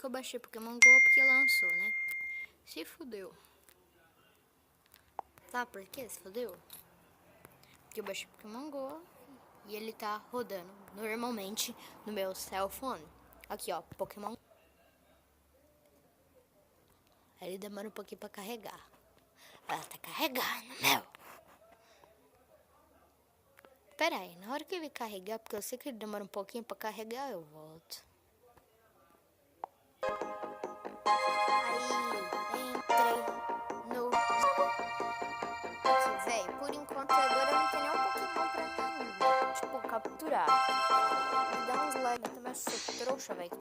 eu baixei Pokémon GO porque lançou, né? Se fudeu. Sabe por quê? Se fudeu? Porque eu baixei Pokémon GO e ele tá rodando normalmente no meu cell phone. Aqui, ó, Pokémon. Ele demora um pouquinho pra carregar. Ela tá carregando, meu. Pera aí, na hora que ele carregar, porque eu sei que ele demora um pouquinho pra carregar, eu volto. Aí, entrei no... Aqui, velho, por enquanto agora não tem nenhum Pokémon pra mim, tipo, capturar. Me dá uns likes, eu também sou trouxa, velho.